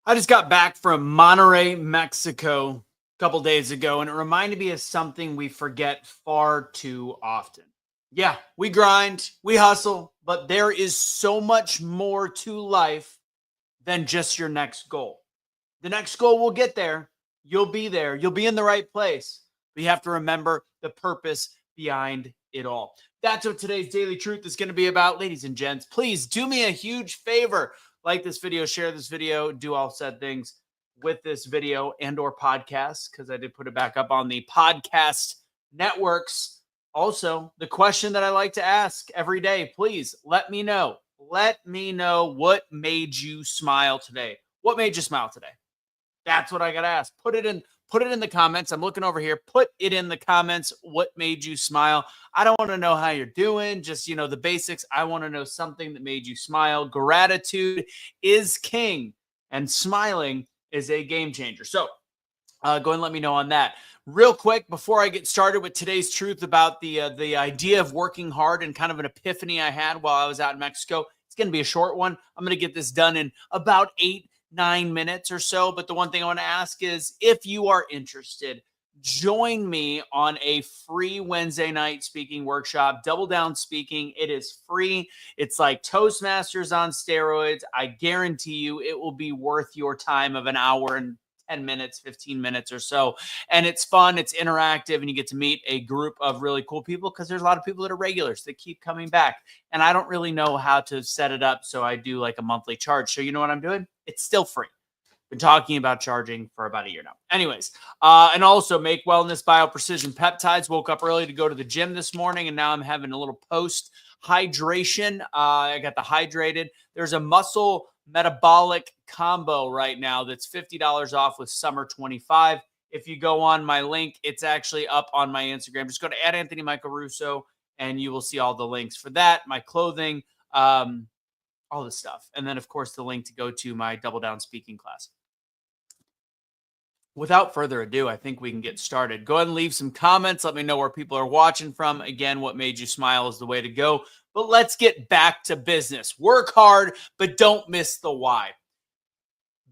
I just got back from Monterrey, Mexico a couple days ago, and it reminded me of something we forget far too often. Yeah, we grind, we hustle, but there is so much more to life than just your next goal. The next goal will get there. You'll be there. You'll be in the right place. But you have to remember the purpose behind it all. That's what today's daily truth is going to be about, ladies and gents. Please do me a huge favor. Like this video, share this video, do all said things with this video and or podcast, because I did put it back up on the podcast networks. Also, the question that I like to ask every day, please let me know. Let me know what made you smile today. What made you smile today? That's what I got to ask. Put it in the comments. I'm looking over here. Put it in the comments. What made you smile? I don't want to know how you're doing. Just, the basics. I want to know something that made you smile. Gratitude is king, and smiling is a game changer. So go ahead and let me know on that. Real quick, before I get started with today's truth about the idea of working hard and kind of an epiphany I had while I was out in Mexico. It's going to be a short one. I'm going to get this done in about 8-9 minutes or so. But the one thing I want to ask is, if you are interested, join me on a free Wednesday night speaking workshop, Double Down Speaking. It is free. It's like Toastmasters on steroids. I guarantee you it will be worth your time of an hour and 10 minutes, 15 minutes or so. And it's fun, it's interactive, and you get to meet a group of really cool people, because there's a lot of people that are regulars that keep coming back. And I don't really know how to set it up, so I do like a monthly charge. So you know what I'm doing? It's still free. Been talking about charging for about a year now. Anyways, and also Make Wellness Bio Precision Peptides. Woke up early to go to the gym this morning, and now I'm having a little post hydration. I got the hydrated. There's a muscle metabolic combo right now that's $50 off with summer 25. If you go on my link, it's actually up on my Instagram. Just go to @AnthonyMichaelRusso and you will see all the links for that, my clothing, all the stuff. And then, of course, the link to go to my Double Down Speaking class. Without further ado, I think we can get started. Go ahead and leave some comments. Let me know where people are watching from. Again, what made you smile is the way to go. But let's get back to business. Work hard, but don't miss the why.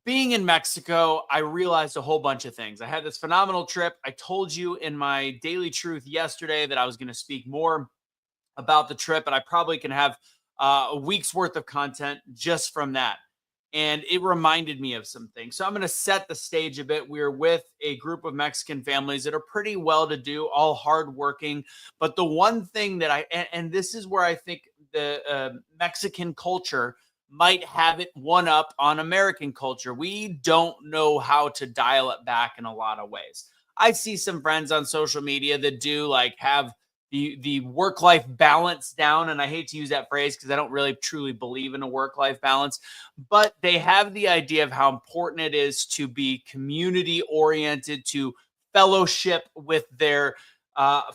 Being in Mexico, I realized a whole bunch of things. I had this phenomenal trip. I told you in my daily truth yesterday that I was going to speak more about the trip, and I probably can have a week's worth of content just from that. And it reminded me of some things. So I'm going to set the stage a bit. We're with a group of Mexican families that are pretty well-to-do, all hardworking. But the one thing that and this is where I think the Mexican culture might have it one up on American culture. We don't know how to dial it back in a lot of ways. I see some friends on social media that do like have the work-life balance down. And I hate to use that phrase because I don't really truly believe in a work-life balance, but they have the idea of how important it is to be community-oriented, to fellowship with their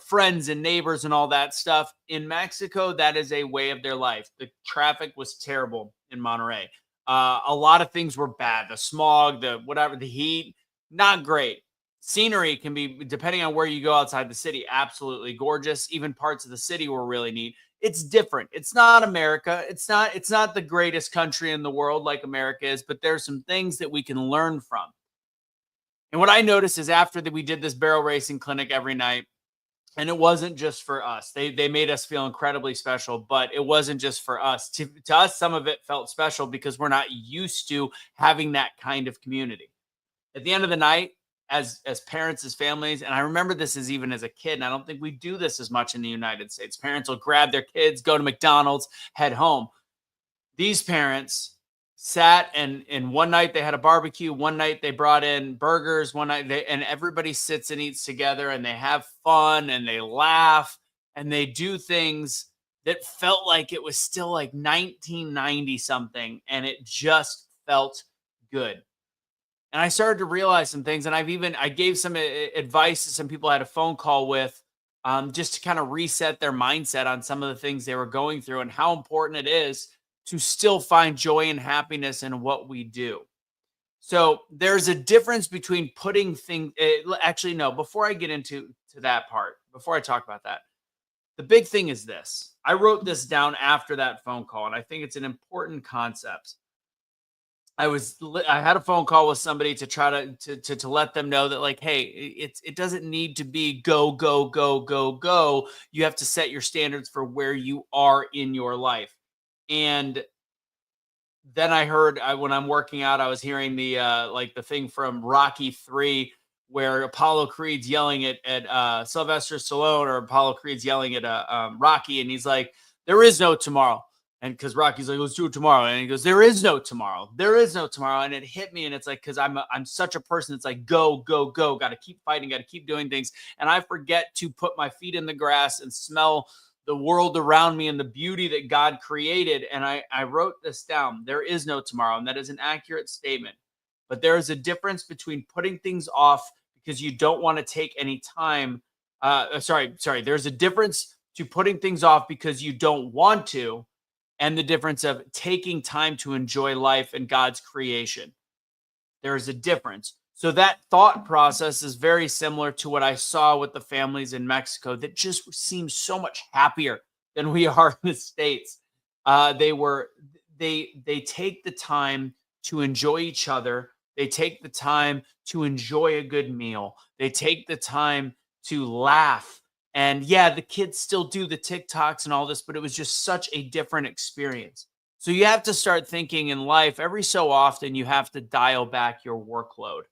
friends and neighbors and all that stuff. In Mexico, that is a way of their life. The traffic was terrible in Monterrey. A lot of things were bad. The smog, the heat, not great. Scenery can be, depending on where you go outside the city, absolutely gorgeous. Even parts of the city were really neat. It's different. It's not America. It's not the greatest country in the world like America is, but there's some things that we can learn from. And what I noticed is after we did this barrel racing clinic every night, and it wasn't just for us. They made us feel incredibly special, but it wasn't just for us. To us, some of it felt special because we're not used to having that kind of community. At the end of the night, as parents, as families, and I remember this as even as a kid, and I don't think we do this as much in the United States. Parents will grab their kids, go to McDonald's, head home. These parents sat and one night they had a barbecue, one night they brought in burgers, one night and everybody sits and eats together and they have fun and they laugh and they do things that felt like it was still like 1990 something, and it just felt good. And I started to realize some things, and I gave some advice to some people I had a phone call with, just to kind of reset their mindset on some of the things they were going through and how important it is to still find joy and happiness in what we do. So there's a difference between putting things. Actually, no. Before I get into that part, before I talk about that, the big thing is this. I wrote this down after that phone call, and I think it's an important concept. I had a phone call with somebody to try to let them know that, like, hey, it doesn't need to be go go go go go. You have to set your standards for where you are in your life. And then I heard, when I'm working out, I was hearing the like the thing from Rocky 3 where Apollo Creed's yelling at Sylvester Stallone, or Apollo Creed's yelling at Rocky, and he's like, "There is no tomorrow." And because Rocky's like, "Let's do it tomorrow," and he goes, "There is no tomorrow. There is no tomorrow." And it hit me, and it's like, because I'm such a person that's like, go go go, got to keep fighting, got to keep doing things, and I forget to put my feet in the grass and smell the world around me and the beauty that God created. And I wrote this down. There is no tomorrow. And that is an accurate statement. But there is a difference between putting things off because you don't want to take any time. Sorry. There's a difference to putting things off because you don't want to, and the difference of taking time to enjoy life and God's creation. There is a difference. So that thought process is very similar to what I saw with the families in Mexico that just seem so much happier than we are in the States. They take the time to enjoy each other. They take the time to enjoy a good meal. They take the time to laugh. And yeah, the kids still do the TikToks and all this, but it was just such a different experience. So you have to start thinking in life every so often, you have to dial back your workload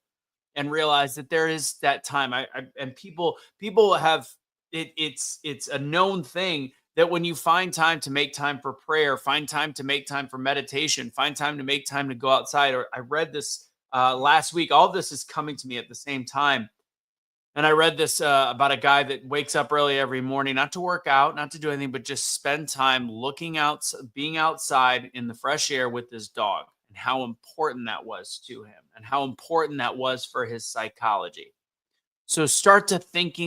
and realize that there is that time. And people have it's a known thing that when you find time to make time for prayer, find time to make time for meditation, find time to make time to go outside. Or I read this last week. All of this is coming to me at the same time. And I read this about a guy that wakes up early every morning, not to work out, not to do anything, but just spend time looking out, being outside in the fresh air with his dog, and how important that was to him and how important that was for his psychology. So start to think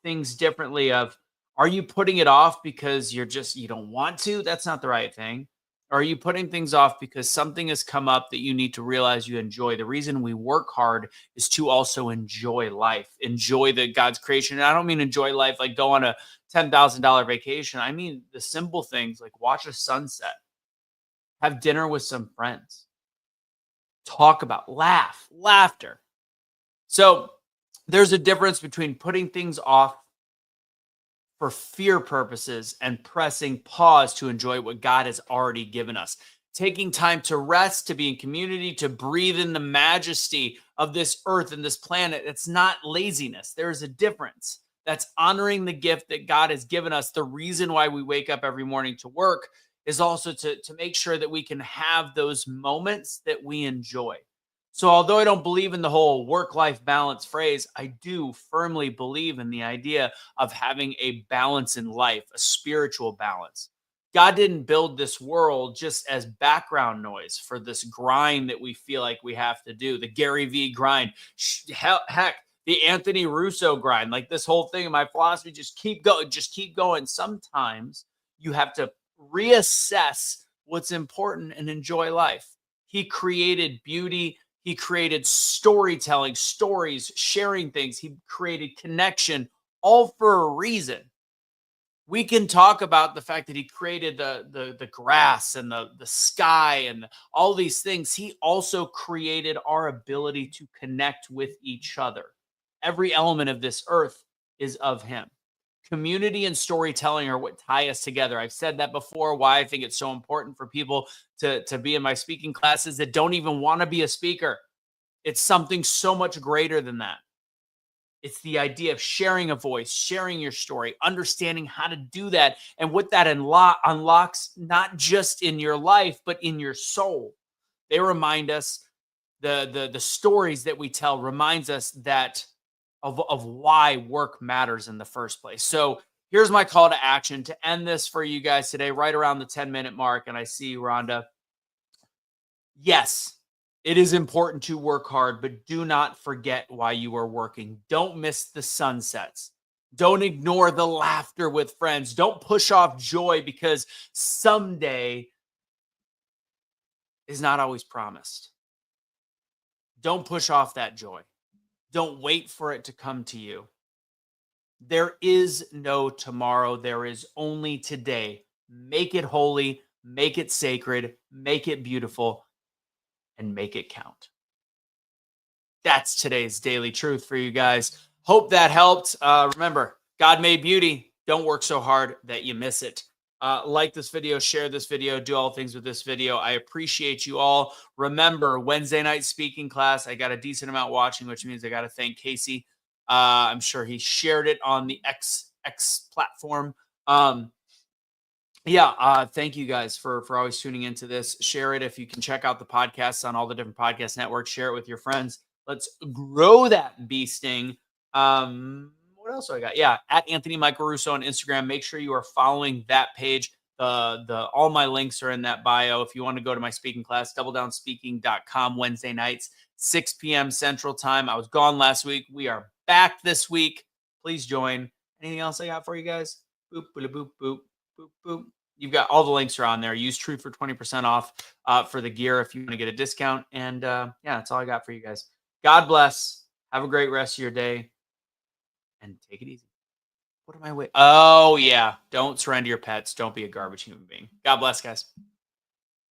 things differently of, are you putting it off because you don't want to? That's not the right thing. Or are you putting things off because something has come up that you need to realize you enjoy? The reason we work hard is to also enjoy life, enjoy the God's creation. And I don't mean enjoy life like go on a $10,000 vacation. I mean the simple things like watch a sunset, have dinner with some friends, talk about, laughter. So there's a difference between putting things off for fear purposes and pressing pause to enjoy what God has already given us. Taking time to rest, to be in community, to breathe in the majesty of this earth and this planet. It's not laziness. There's a difference. That's honoring the gift that God has given us. The reason why we wake up every morning to work is also to make sure that we can have those moments that we enjoy. So, although I don't believe in the whole work life balance phrase, I do firmly believe in the idea of having a balance in life, a spiritual balance. God didn't build this world just as background noise for this grind that we feel like we have to do, the Gary V grind. Heck, the Anthony Russo grind, like this whole thing in my philosophy, just keep going. Sometimes you have to reassess what's important and enjoy life. He created beauty. He created storytelling, stories, sharing things. He created connection, all for a reason. We can talk about the fact that he created the grass and the sky and all these things. He also created our ability to connect with each other. Every element of this earth is of him. Community and storytelling are what tie us together. I've said that before, why I think it's so important for people to be in my speaking classes that don't even want to be a speaker. It's something so much greater than that. It's the idea of sharing a voice, sharing your story, understanding how to do that, and what that unlocks, not just in your life, but in your soul. They remind us, the stories that we tell reminds us that of why work matters in the first place. So here's my call to action to end this for you guys today, right around the 10-minute mark. And I see you, Rhonda. Yes, it is important to work hard, but do not forget why you are working. Don't miss the sunsets. Don't ignore the laughter with friends. Don't push off joy because someday is not always promised. Don't push off that joy. Don't wait for it to come to you. There is no tomorrow. There is only today. Make it holy, make it sacred, make it beautiful, and make it count. That's today's daily truth for you guys. Hope that helped. Remember, God made beauty. Don't work so hard that you miss it. Like this video, share this video, do all things with this video. I appreciate you all. Remember, Wednesday night speaking class. I got a decent amount watching, which means I got to thank Casey. I'm sure he shared it on the X platform. Thank you guys for always tuning into this. Share it if you can. Check out the podcasts on all the different podcast networks. Share it with your friends. Let's grow that bee sting. What else do I got? Yeah, at Anthony Michael Russo on Instagram. Make sure you are following that page. All my links are in that bio. If you want to go to my speaking class, doubledownspeaking.com, Wednesday nights, 6 p.m. Central Time. I was gone last week. We are back this week. Please join. Anything else I got for you guys? Boop, boop, boop, boop, boop, boop. You've got all the links are on there. Use Truth for 20% off for the gear if you want to get a discount. And that's all I got for you guys. God bless. Have a great rest of your day. And take it easy. What am I waiting? Oh, yeah. Don't surrender your pets. Don't be a garbage human being. God bless, guys.